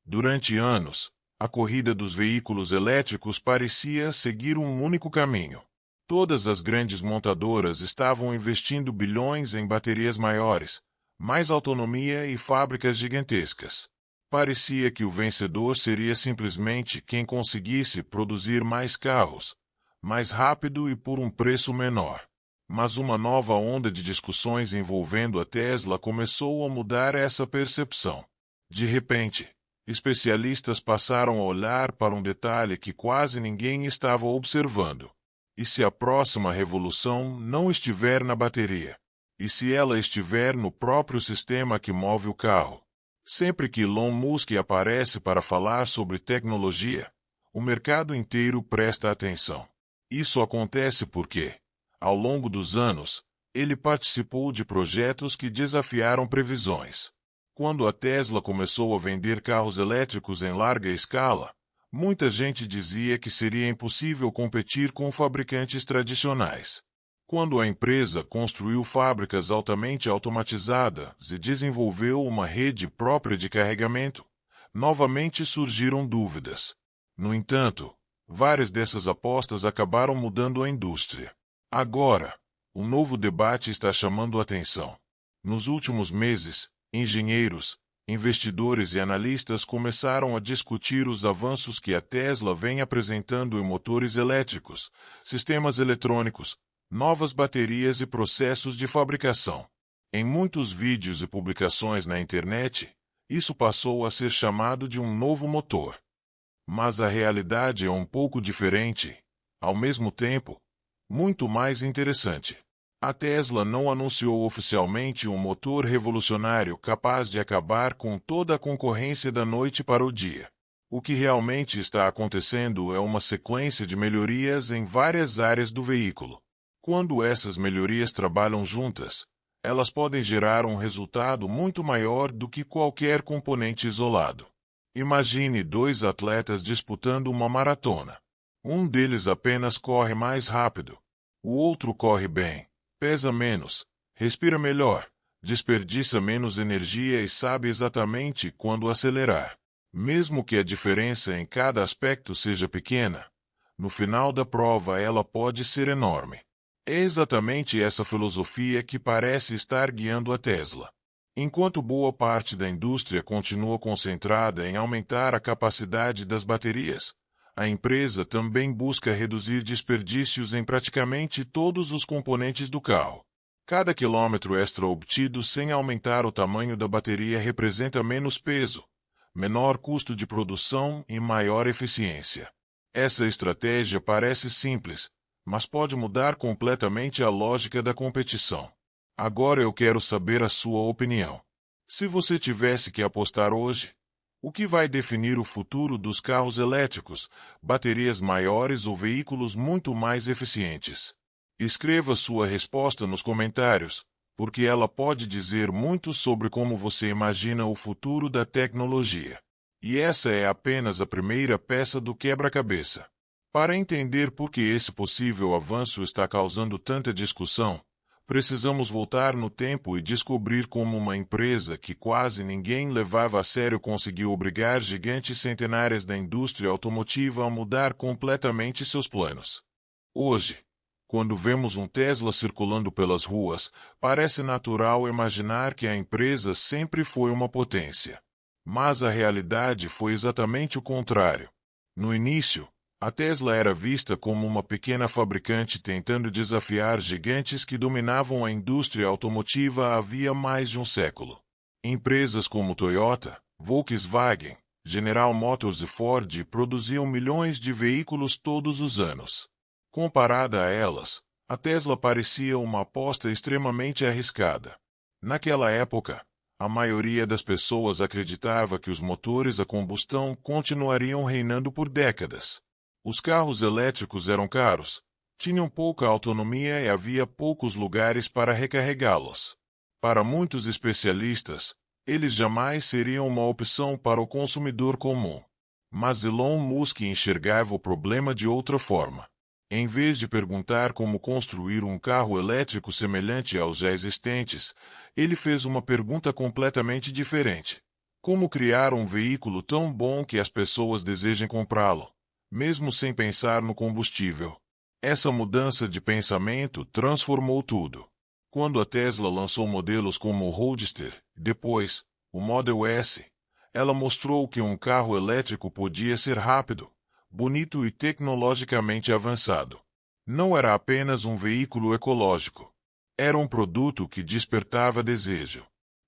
Durante anos, a corrida dos veículos elétricos parecia seguir um único caminho. Todas as grandes montadoras estavam investindo bilhões em baterias maiores, mais autonomia e fábricas gigantescas. Parecia que o vencedor seria simplesmente quem conseguisse produzir mais carros, mais rápido e por um preço menor. Mas uma nova onda de discussões envolvendo a Tesla começou a mudar essa percepção. De repente, especialistas passaram a olhar para um detalhe que quase ninguém estava observando. E se a próxima revolução não estiver na bateria? E se ela estiver no próprio sistema que move o carro? Sempre que Elon Musk aparece para falar sobre tecnologia, o mercado inteiro presta atenção. Isso acontece porque, ao longo dos anos, ele participou de projetos que desafiaram previsões. Quando a Tesla começou a vender carros elétricos em larga escala, muita gente dizia que seria impossível competir com fabricantes tradicionais. Quando a empresa construiu fábricas altamente automatizadas e desenvolveu uma rede própria de carregamento, novamente surgiram dúvidas. No entanto, várias dessas apostas acabaram mudando a indústria. Agora, um novo debate está chamando a atenção. Nos últimos meses, engenheiros, investidores e analistas começaram a discutir os avanços que a Tesla vem apresentando em motores elétricos, sistemas eletrônicos, novas baterias e processos de fabricação. Em muitos vídeos e publicações na internet, isso passou a ser chamado de um novo motor. Mas a realidade é um pouco diferente, ao mesmo tempo, muito mais interessante. A Tesla não anunciou oficialmente um motor revolucionário capaz de acabar com toda a concorrência da noite para o dia. O que realmente está acontecendo é uma sequência de melhorias em várias áreas do veículo. Quando essas melhorias trabalham juntas, elas podem gerar um resultado muito maior do que qualquer componente isolado. Imagine dois atletas disputando uma maratona. Um deles apenas corre mais rápido. O outro corre bem, pesa menos, respira melhor, desperdiça menos energia e sabe exatamente quando acelerar. Mesmo que a diferença em cada aspecto seja pequena, no final da prova ela pode ser enorme. É exatamente essa filosofia que parece estar guiando a Tesla. Enquanto boa parte da indústria continua concentrada em aumentar a capacidade das baterias, a empresa também busca reduzir desperdícios em praticamente todos os componentes do carro. Cada quilômetro extra obtido sem aumentar o tamanho da bateria representa menos peso, menor custo de produção e maior eficiência. Essa estratégia parece simples, mas pode mudar completamente a lógica da competição. Agora eu quero saber a sua opinião. Se você tivesse que apostar hoje, o que vai definir o futuro dos carros elétricos, baterias maiores ou veículos muito mais eficientes? Escreva sua resposta nos comentários, porque ela pode dizer muito sobre como você imagina o futuro da tecnologia. E essa é apenas a primeira peça do quebra-cabeça. Para entender por que esse possível avanço está causando tanta discussão, precisamos voltar no tempo e descobrir como uma empresa que quase ninguém levava a sério conseguiu obrigar gigantes centenárias da indústria automotiva a mudar completamente seus planos. Hoje, quando vemos um Tesla circulando pelas ruas, parece natural imaginar que a empresa sempre foi uma potência. Mas a realidade foi exatamente o contrário. No início, a Tesla era vista como uma pequena fabricante tentando desafiar gigantes que dominavam a indústria automotiva havia mais de um século. Empresas como Toyota, Volkswagen, General Motors e Ford produziam milhões de veículos todos os anos. Comparada a elas, a Tesla parecia uma aposta extremamente arriscada. Naquela época, a maioria das pessoas acreditava que os motores a combustão continuariam reinando por décadas. Os carros elétricos eram caros, tinham pouca autonomia e havia poucos lugares para recarregá-los. Para muitos especialistas, eles jamais seriam uma opção para o consumidor comum. Mas Elon Musk enxergava o problema de outra forma. Em vez de perguntar como construir um carro elétrico semelhante aos já existentes, ele fez uma pergunta completamente diferente. Como criar um veículo tão bom que as pessoas desejem comprá-lo, mesmo sem pensar no combustível? Essa mudança de pensamento transformou tudo. Quando a Tesla lançou modelos como o Roadster, depois, o Model S, ela mostrou que um carro elétrico podia ser rápido, bonito e tecnologicamente avançado. Não era apenas um veículo ecológico. Era um produto que despertava desejo.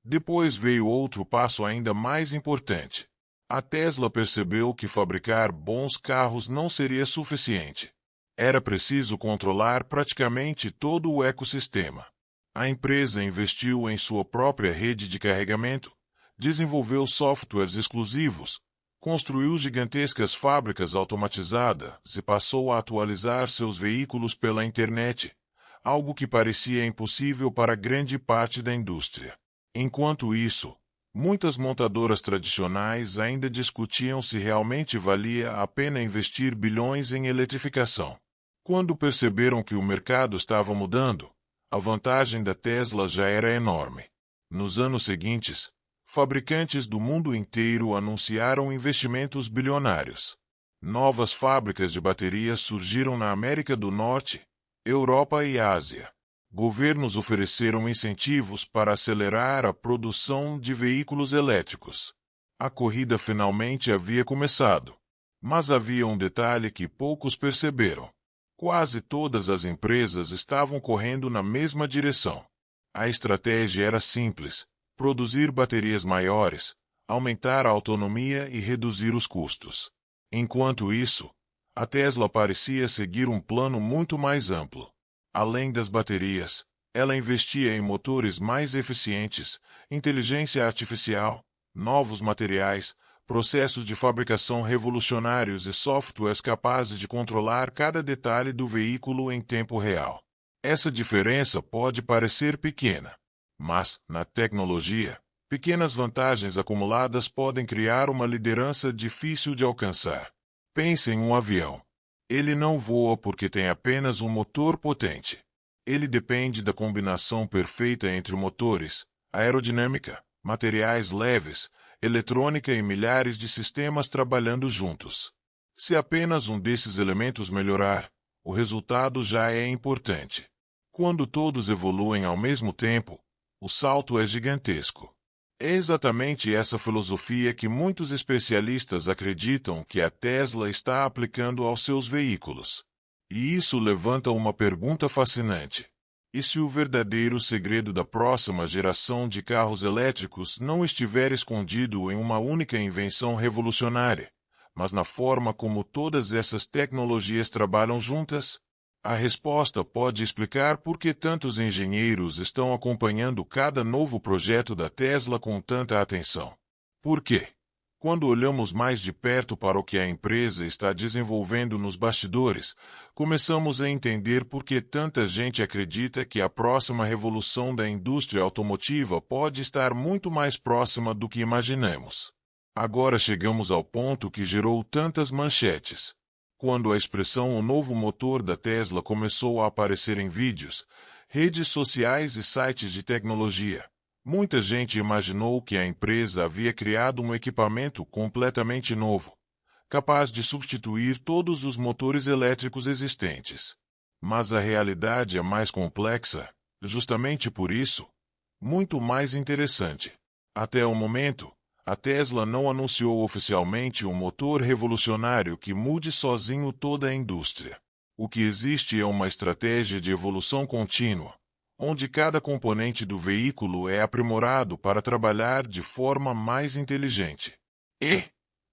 Depois veio outro passo ainda mais importante. A Tesla percebeu que fabricar bons carros não seria suficiente. Era preciso controlar praticamente todo o ecossistema. A empresa investiu em sua própria rede de carregamento, desenvolveu softwares exclusivos, construiu gigantescas fábricas automatizadas e passou a atualizar seus veículos pela internet, algo que parecia impossível para grande parte da indústria. Enquanto isso, muitas montadoras tradicionais ainda discutiam se realmente valia a pena investir bilhões em eletrificação. Quando perceberam que o mercado estava mudando, a vantagem da Tesla já era enorme. Nos anos seguintes, fabricantes do mundo inteiro anunciaram investimentos bilionários. Novas fábricas de baterias surgiram na América do Norte, Europa e Ásia. Governos ofereceram incentivos para acelerar a produção de veículos elétricos. A corrida finalmente havia começado. Mas havia um detalhe que poucos perceberam. Quase todas as empresas estavam correndo na mesma direção. A estratégia era simples: produzir baterias maiores, aumentar a autonomia e reduzir os custos. Enquanto isso, a Tesla parecia seguir um plano muito mais amplo. Além das baterias, ela investia em motores mais eficientes, inteligência artificial, novos materiais, processos de fabricação revolucionários e softwares capazes de controlar cada detalhe do veículo em tempo real. Essa diferença pode parecer pequena, mas, na tecnologia, pequenas vantagens acumuladas podem criar uma liderança difícil de alcançar. Pense em um avião. Ele não voa porque tem apenas um motor potente. Ele depende da combinação perfeita entre motores, aerodinâmica, materiais leves, eletrônica e milhares de sistemas trabalhando juntos. Se apenas um desses elementos melhorar, o resultado já é importante. Quando todos evoluem ao mesmo tempo, o salto é gigantesco. É exatamente essa filosofia que muitos especialistas acreditam que a Tesla está aplicando aos seus veículos. E isso levanta uma pergunta fascinante. E se o verdadeiro segredo da próxima geração de carros elétricos não estiver escondido em uma única invenção revolucionária, mas na forma como todas essas tecnologias trabalham juntas? A resposta pode explicar por que tantos engenheiros estão acompanhando cada novo projeto da Tesla com tanta atenção. Por quê? Quando olhamos mais de perto para o que a empresa está desenvolvendo nos bastidores, começamos a entender por que tanta gente acredita que a próxima revolução da indústria automotiva pode estar muito mais próxima do que imaginamos. Agora chegamos ao ponto que gerou tantas manchetes. Quando a expressão "o novo motor da Tesla" começou a aparecer em vídeos, redes sociais e sites de tecnologia, muita gente imaginou que a empresa havia criado um equipamento completamente novo, capaz de substituir todos os motores elétricos existentes. Mas a realidade é mais complexa, justamente por isso, muito mais interessante. Até o momento, a Tesla não anunciou oficialmente um motor revolucionário que mude sozinho toda a indústria. O que existe é uma estratégia de evolução contínua, onde cada componente do veículo é aprimorado para trabalhar de forma mais inteligente. E,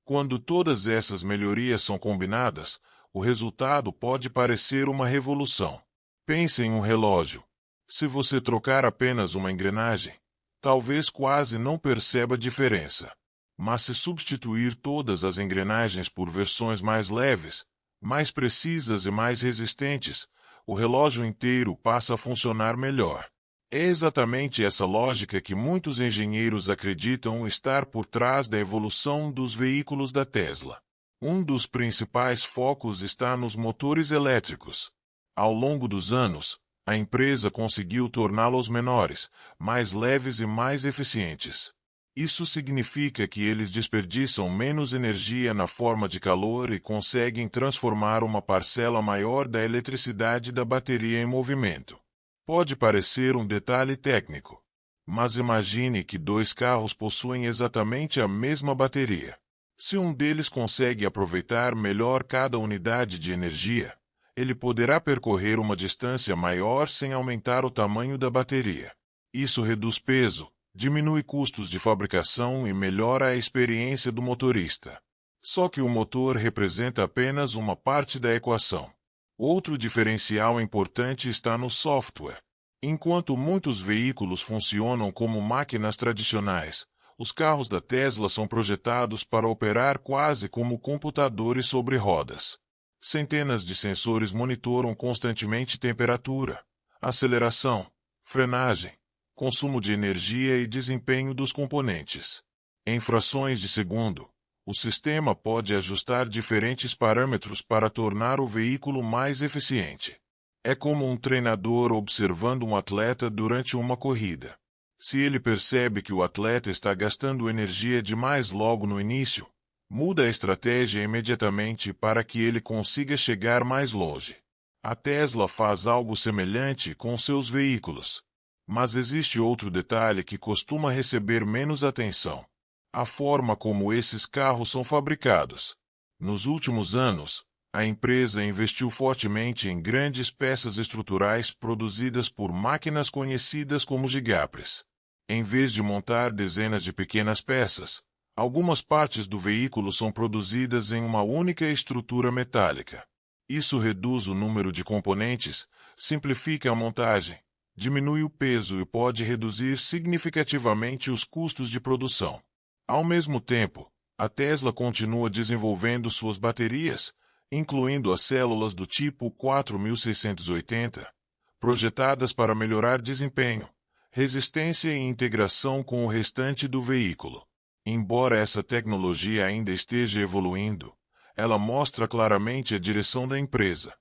quando todas essas melhorias são combinadas, o resultado pode parecer uma revolução. Pense em um relógio. Se você trocar apenas uma engrenagem, talvez quase não perceba diferença. Mas se substituir todas as engrenagens por versões mais leves, mais precisas e mais resistentes, o relógio inteiro passa a funcionar melhor. É exatamente essa lógica que muitos engenheiros acreditam estar por trás da evolução dos veículos da Tesla. Um dos principais focos está nos motores elétricos. Ao longo dos anos, a empresa conseguiu torná-los menores, mais leves e mais eficientes. Isso significa que eles desperdiçam menos energia na forma de calor e conseguem transformar uma parcela maior da eletricidade da bateria em movimento. Pode parecer um detalhe técnico, mas imagine que dois carros possuem exatamente a mesma bateria. Se um deles consegue aproveitar melhor cada unidade de energia, ele poderá percorrer uma distância maior sem aumentar o tamanho da bateria. Isso reduz peso, diminui custos de fabricação e melhora a experiência do motorista. Só que o motor representa apenas uma parte da equação. Outro diferencial importante está no software. Enquanto muitos veículos funcionam como máquinas tradicionais, os carros da Tesla são projetados para operar quase como computadores sobre rodas. Centenas de sensores monitoram constantemente temperatura, aceleração, frenagem, consumo de energia e desempenho dos componentes. Em frações de segundo, o sistema pode ajustar diferentes parâmetros para tornar o veículo mais eficiente. É como um treinador observando um atleta durante uma corrida. Se ele percebe que o atleta está gastando energia demais logo no início, muda a estratégia imediatamente para que ele consiga chegar mais longe. A Tesla faz algo semelhante com seus veículos. Mas existe outro detalhe que costuma receber menos atenção: a forma como esses carros são fabricados. Nos últimos anos, a empresa investiu fortemente em grandes peças estruturais produzidas por máquinas conhecidas como gigapes. Em vez de montar dezenas de pequenas peças, algumas partes do veículo são produzidas em uma única estrutura metálica. Isso reduz o número de componentes, simplifica a montagem, diminui o peso e pode reduzir significativamente os custos de produção. Ao mesmo tempo, a Tesla continua desenvolvendo suas baterias, incluindo as células do tipo 4680, projetadas para melhorar desempenho, resistência e integração com o restante do veículo. Embora essa tecnologia ainda esteja evoluindo, ela mostra claramente a direção da empresa: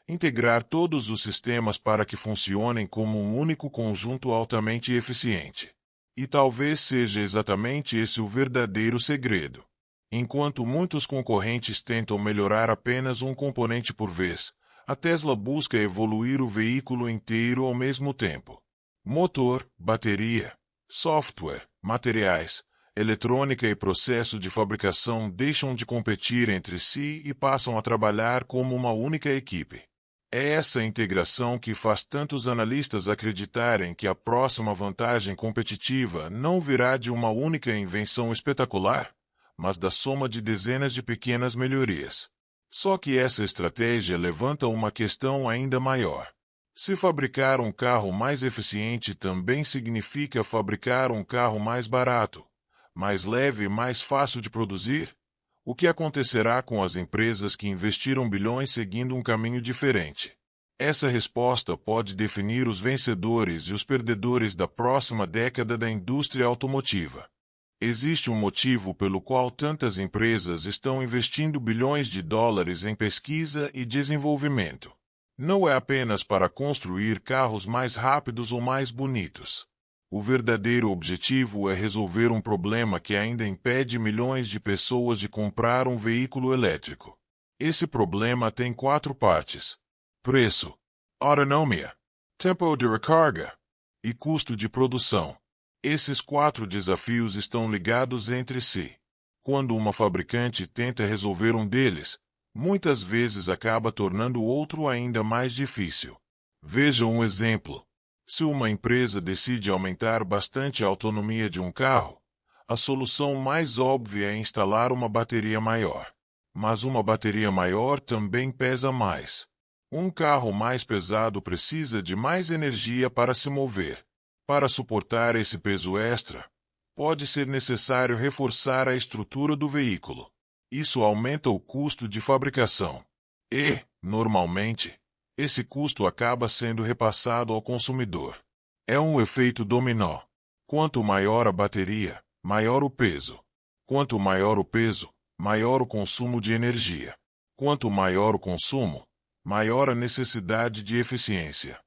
integrar todos os sistemas para que funcionem como um único conjunto altamente eficiente. E talvez seja exatamente esse o verdadeiro segredo. Enquanto muitos concorrentes tentam melhorar apenas um componente por vez, a Tesla busca evoluir o veículo inteiro ao mesmo tempo. Motor, bateria, software, materiais, eletrônica e processo de fabricação deixam de competir entre si e passam a trabalhar como uma única equipe. É essa integração que faz tantos analistas acreditarem que a próxima vantagem competitiva não virá de uma única invenção espetacular, mas da soma de dezenas de pequenas melhorias. Só que essa estratégia levanta uma questão ainda maior. Se fabricar um carro mais eficiente também significa fabricar um carro mais barato, mais leve e mais fácil de produzir, o que acontecerá com as empresas que investiram bilhões seguindo um caminho diferente? Essa resposta pode definir os vencedores e os perdedores da próxima década da indústria automotiva. Existe um motivo pelo qual tantas empresas estão investindo bilhões de dólares em pesquisa e desenvolvimento. Não é apenas para construir carros mais rápidos ou mais bonitos. O verdadeiro objetivo é resolver um problema que ainda impede milhões de pessoas de comprar um veículo elétrico. Esse problema tem 4 partes: preço, autonomia, tempo de recarga e custo de produção. Esses 4 desafios estão ligados entre si. Quando uma fabricante tenta resolver um deles, muitas vezes acaba tornando o outro ainda mais difícil. Veja um exemplo. Se uma empresa decide aumentar bastante a autonomia de um carro, a solução mais óbvia é instalar uma bateria maior. Mas uma bateria maior também pesa mais. Um carro mais pesado precisa de mais energia para se mover. Para suportar esse peso extra, pode ser necessário reforçar a estrutura do veículo. Isso aumenta o custo de fabricação. E, normalmente, esse custo acaba sendo repassado ao consumidor. É um efeito dominó. Quanto maior a bateria, maior o peso. Quanto maior o peso, maior o consumo de energia. Quanto maior o consumo, maior a necessidade de eficiência.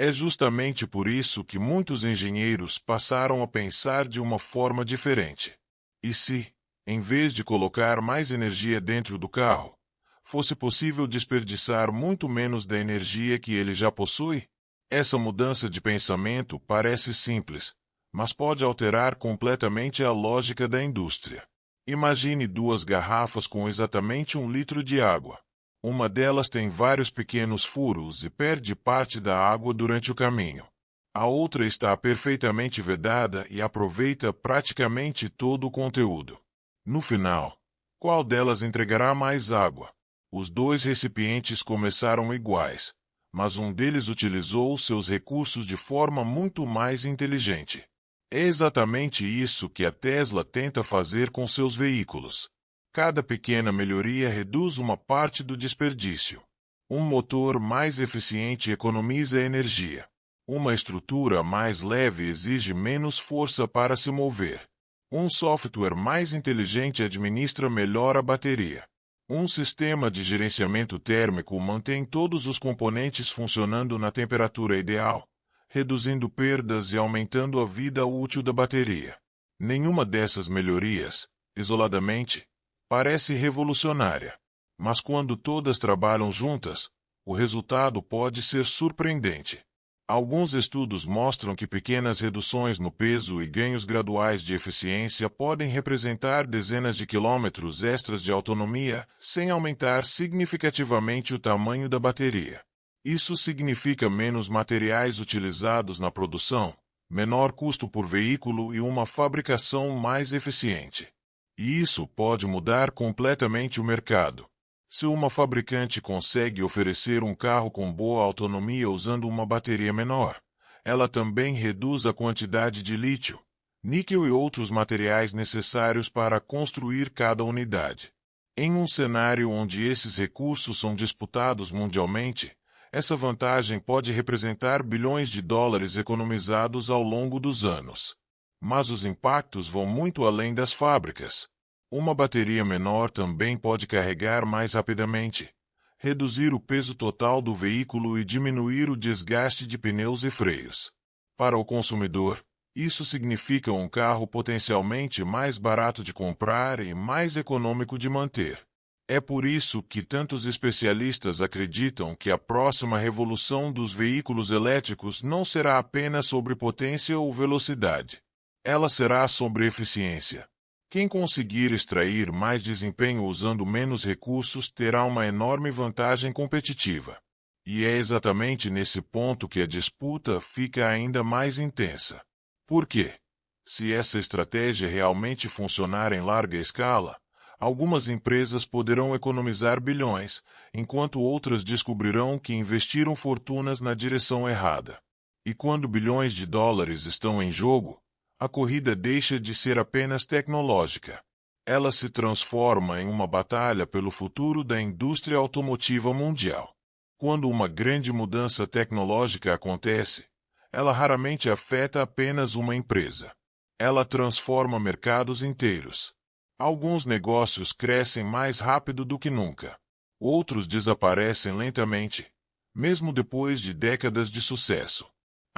É justamente por isso que muitos engenheiros passaram a pensar de uma forma diferente. E se, em vez de colocar mais energia dentro do carro, fosse possível desperdiçar muito menos da energia que ele já possui? Essa mudança de pensamento parece simples, mas pode alterar completamente a lógica da indústria. Imagine duas garrafas com exatamente 1 litro de água. Uma delas tem vários pequenos furos e perde parte da água durante o caminho. A outra está perfeitamente vedada e aproveita praticamente todo o conteúdo. No final, qual delas entregará mais água? Os dois recipientes começaram iguais, mas um deles utilizou seus recursos de forma muito mais inteligente. É exatamente isso que a Tesla tenta fazer com seus veículos. Cada pequena melhoria reduz uma parte do desperdício. Um motor mais eficiente economiza energia. Uma estrutura mais leve exige menos força para se mover. Um software mais inteligente administra melhor a bateria. Um sistema de gerenciamento térmico mantém todos os componentes funcionando na temperatura ideal, reduzindo perdas e aumentando a vida útil da bateria. Nenhuma dessas melhorias, isoladamente, parece revolucionária, mas quando todas trabalham juntas, o resultado pode ser surpreendente. Alguns estudos mostram que pequenas reduções no peso e ganhos graduais de eficiência podem representar dezenas de quilômetros extras de autonomia, sem aumentar significativamente o tamanho da bateria. Isso significa menos materiais utilizados na produção, menor custo por veículo e uma fabricação mais eficiente. E isso pode mudar completamente o mercado. Se uma fabricante consegue oferecer um carro com boa autonomia usando uma bateria menor, ela também reduz a quantidade de lítio, níquel e outros materiais necessários para construir cada unidade. Em um cenário onde esses recursos são disputados mundialmente, essa vantagem pode representar bilhões de dólares economizados ao longo dos anos. Mas os impactos vão muito além das fábricas. Uma bateria menor também pode carregar mais rapidamente, reduzir o peso total do veículo e diminuir o desgaste de pneus e freios. Para o consumidor, isso significa um carro potencialmente mais barato de comprar e mais econômico de manter. É por isso que tantos especialistas acreditam que a próxima revolução dos veículos elétricos não será apenas sobre potência ou velocidade. Ela será sobre eficiência. Quem conseguir extrair mais desempenho usando menos recursos terá uma enorme vantagem competitiva. E é exatamente nesse ponto que a disputa fica ainda mais intensa. Por quê? Se essa estratégia realmente funcionar em larga escala, algumas empresas poderão economizar bilhões, enquanto outras descobrirão que investiram fortunas na direção errada. E quando bilhões de dólares estão em jogo, a corrida deixa de ser apenas tecnológica. Ela se transforma em uma batalha pelo futuro da indústria automotiva mundial. Quando uma grande mudança tecnológica acontece, ela raramente afeta apenas uma empresa. Ela transforma mercados inteiros. Alguns negócios crescem mais rápido do que nunca. Outros desaparecem lentamente, mesmo depois de décadas de sucesso.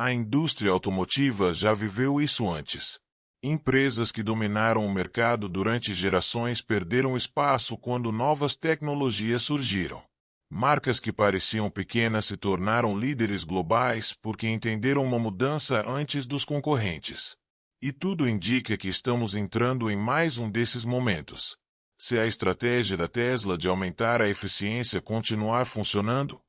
A indústria automotiva já viveu isso antes. Empresas que dominaram o mercado durante gerações perderam espaço quando novas tecnologias surgiram. Marcas que pareciam pequenas se tornaram líderes globais porque entenderam uma mudança antes dos concorrentes. E tudo indica que estamos entrando em mais um desses momentos. Se a estratégia da Tesla de aumentar a eficiência continuar funcionando,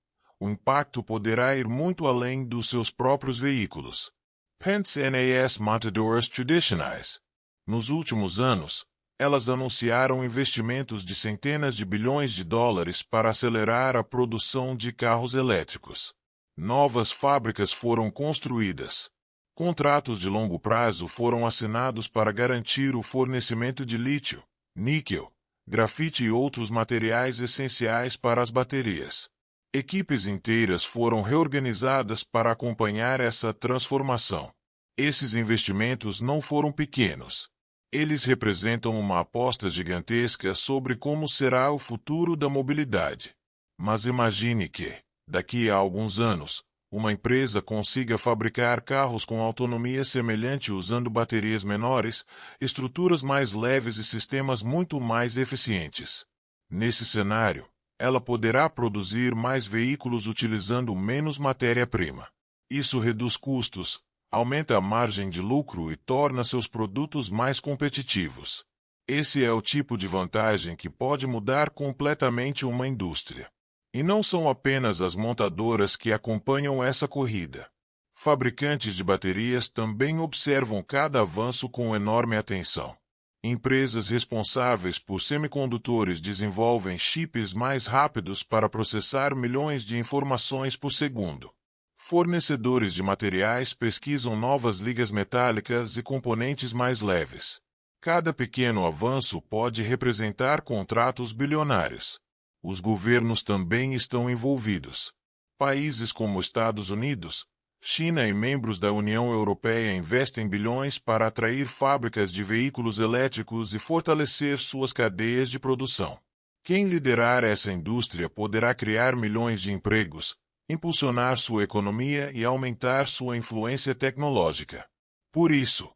o impacto poderá ir muito além dos seus próprios veículos. Pense nas montadoras tradicionais. Nos últimos anos, elas anunciaram investimentos de centenas de bilhões de dólares para acelerar a produção de carros elétricos. Novas fábricas foram construídas. Contratos de longo prazo foram assinados para garantir o fornecimento de lítio, níquel, grafite e outros materiais essenciais para as baterias. Equipes inteiras foram reorganizadas para acompanhar essa transformação. Esses investimentos não foram pequenos. Eles representam uma aposta gigantesca sobre como será o futuro da mobilidade. Mas imagine que, daqui a alguns anos, uma empresa consiga fabricar carros com autonomia semelhante usando baterias menores, estruturas mais leves e sistemas muito mais eficientes. Nesse cenário, ela poderá produzir mais veículos utilizando menos matéria-prima. Isso reduz custos, aumenta a margem de lucro e torna seus produtos mais competitivos. Esse é o tipo de vantagem que pode mudar completamente uma indústria. E não são apenas as montadoras que acompanham essa corrida. Fabricantes de baterias também observam cada avanço com enorme atenção. Empresas responsáveis por semicondutores desenvolvem chips mais rápidos para processar milhões de informações por segundo. Fornecedores de materiais pesquisam novas ligas metálicas e componentes mais leves. Cada pequeno avanço pode representar contratos bilionários. Os governos também estão envolvidos. Países como Estados Unidos, China e membros da União Europeia investem bilhões para atrair fábricas de veículos elétricos e fortalecer suas cadeias de produção. Quem liderar essa indústria poderá criar milhões de empregos, impulsionar sua economia e aumentar sua influência tecnológica. Por isso,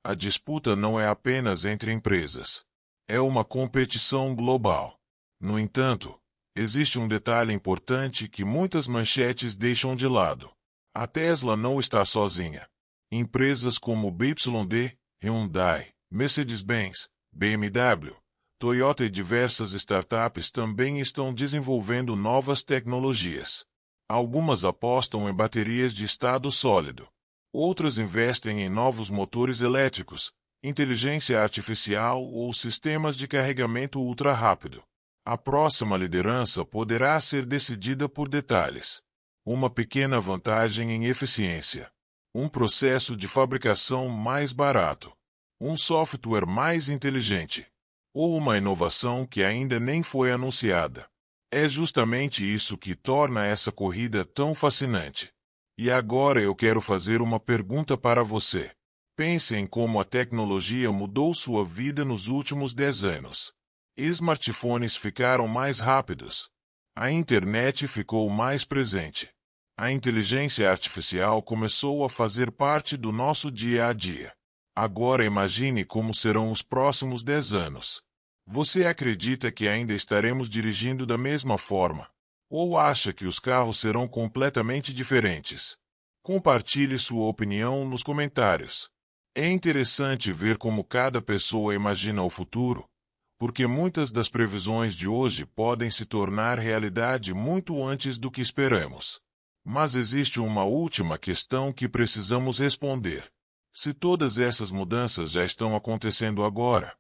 a disputa não é apenas entre empresas. É uma competição global. No entanto, existe um detalhe importante que muitas manchetes deixam de lado. A Tesla não está sozinha. Empresas como BYD, Hyundai, Mercedes-Benz, BMW, Toyota e diversas startups também estão desenvolvendo novas tecnologias. Algumas apostam em baterias de estado sólido. Outras investem em novos motores elétricos, inteligência artificial ou sistemas de carregamento ultra-rápido. A próxima liderança poderá ser decidida por detalhes. Uma pequena vantagem em eficiência. Um processo de fabricação mais barato. Um software mais inteligente. Ou uma inovação que ainda nem foi anunciada. É justamente isso que torna essa corrida tão fascinante. E agora eu quero fazer uma pergunta para você. Pense em como a tecnologia mudou sua vida nos últimos 10 anos. Smartphones ficaram mais rápidos. A internet ficou mais presente. A inteligência artificial começou a fazer parte do nosso dia a dia. Agora imagine como serão os próximos 10 anos. Você acredita que ainda estaremos dirigindo da mesma forma? Ou acha que os carros serão completamente diferentes? Compartilhe sua opinião nos comentários. É interessante ver como cada pessoa imagina o futuro, porque muitas das previsões de hoje podem se tornar realidade muito antes do que esperamos. Mas existe uma última questão que precisamos responder. Se todas essas mudanças já estão acontecendo agora,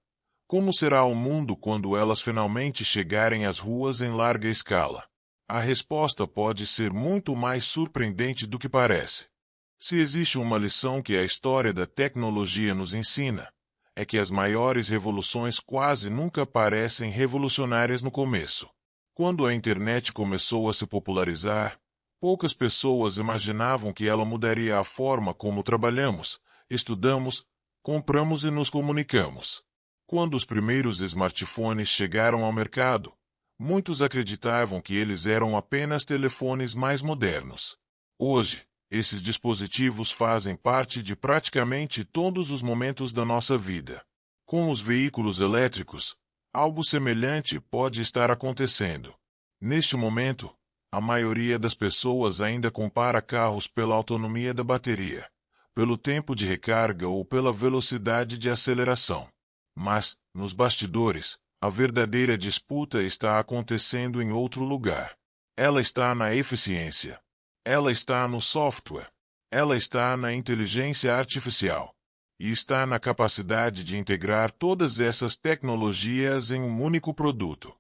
como será o mundo quando elas finalmente chegarem às ruas em larga escala? A resposta pode ser muito mais surpreendente do que parece. Se existe uma lição que a história da tecnologia nos ensina, é que as maiores revoluções quase nunca parecem revolucionárias no começo. Quando a internet começou a se popularizar, poucas pessoas imaginavam que ela mudaria a forma como trabalhamos, estudamos, compramos e nos comunicamos. Quando os primeiros smartphones chegaram ao mercado, muitos acreditavam que eles eram apenas telefones mais modernos. Hoje, esses dispositivos fazem parte de praticamente todos os momentos da nossa vida. Com os veículos elétricos, algo semelhante pode estar acontecendo. Neste momento, a maioria das pessoas ainda compara carros pela autonomia da bateria, pelo tempo de recarga ou pela velocidade de aceleração. Mas, nos bastidores, a verdadeira disputa está acontecendo em outro lugar. Ela está na eficiência. Ela está no software. Ela está na inteligência artificial. E está na capacidade de integrar todas essas tecnologias em um único produto.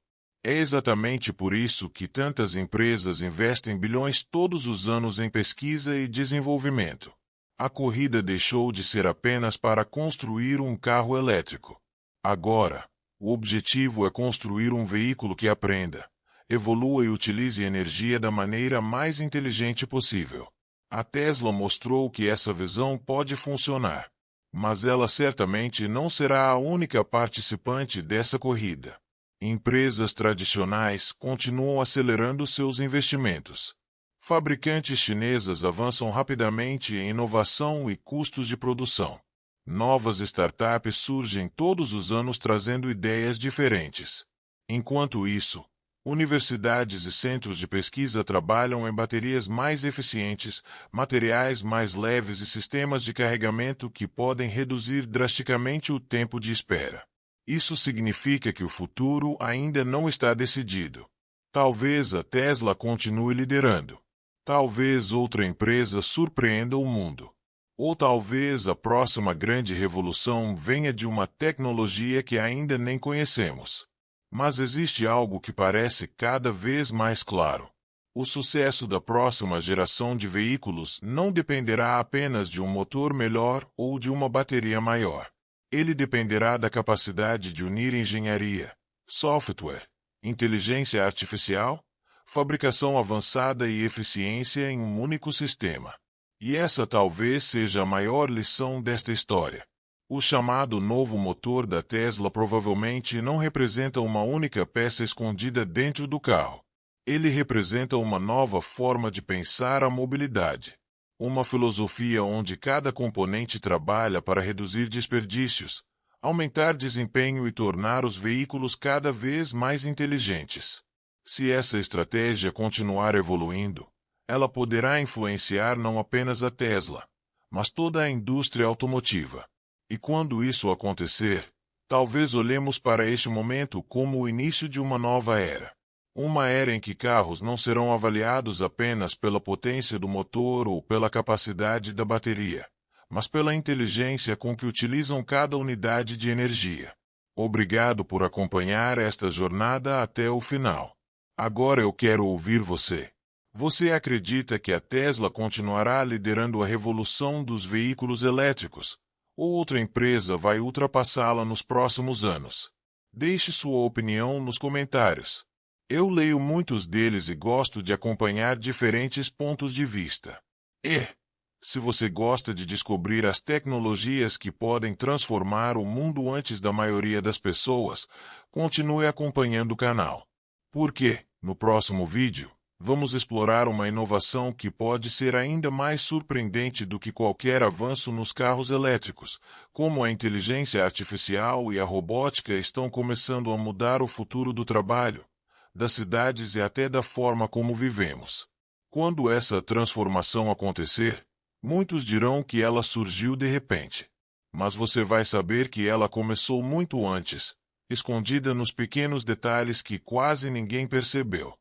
É exatamente por isso que tantas empresas investem bilhões todos os anos em pesquisa e desenvolvimento. A corrida deixou de ser apenas para construir um carro elétrico. Agora, o objetivo é construir um veículo que aprenda, evolua e utilize energia da maneira mais inteligente possível. A Tesla mostrou que essa visão pode funcionar, mas ela certamente não será a única participante dessa corrida. Empresas tradicionais continuam acelerando seus investimentos. Fabricantes chinesas avançam rapidamente em inovação e custos de produção. Novas startups surgem todos os anos trazendo ideias diferentes. Enquanto isso, universidades e centros de pesquisa trabalham em baterias mais eficientes, materiais mais leves e sistemas de carregamento que podem reduzir drasticamente o tempo de espera. Isso significa que o futuro ainda não está decidido. Talvez a Tesla continue liderando. Talvez outra empresa surpreenda o mundo. Ou talvez a próxima grande revolução venha de uma tecnologia que ainda nem conhecemos. Mas existe algo que parece cada vez mais claro. O sucesso da próxima geração de veículos não dependerá apenas de um motor melhor ou de uma bateria maior. Ele dependerá da capacidade de unir engenharia, software, inteligência artificial, fabricação avançada e eficiência em um único sistema. E essa talvez seja a maior lição desta história. O chamado novo motor da Tesla provavelmente não representa uma única peça escondida dentro do carro. Ele representa uma nova forma de pensar a mobilidade. Uma filosofia onde cada componente trabalha para reduzir desperdícios, aumentar desempenho e tornar os veículos cada vez mais inteligentes. Se essa estratégia continuar evoluindo, ela poderá influenciar não apenas a Tesla, mas toda a indústria automotiva. E quando isso acontecer, talvez olhemos para este momento como o início de uma nova era. Uma era em que carros não serão avaliados apenas pela potência do motor ou pela capacidade da bateria, mas pela inteligência com que utilizam cada unidade de energia. Obrigado por acompanhar esta jornada até o final. Agora eu quero ouvir você. Você acredita que a Tesla continuará liderando a revolução dos veículos elétricos, ou outra empresa vai ultrapassá-la nos próximos anos? Deixe sua opinião nos comentários. Eu leio muitos deles e gosto de acompanhar diferentes pontos de vista. E, se você gosta de descobrir as tecnologias que podem transformar o mundo antes da maioria das pessoas, continue acompanhando o canal. Porque, no próximo vídeo, vamos explorar uma inovação que pode ser ainda mais surpreendente do que qualquer avanço nos carros elétricos, como a inteligência artificial e a robótica estão começando a mudar o futuro do trabalho, das cidades e até da forma como vivemos. Quando essa transformação acontecer, muitos dirão que ela surgiu de repente. Mas você vai saber que ela começou muito antes, escondida nos pequenos detalhes que quase ninguém percebeu.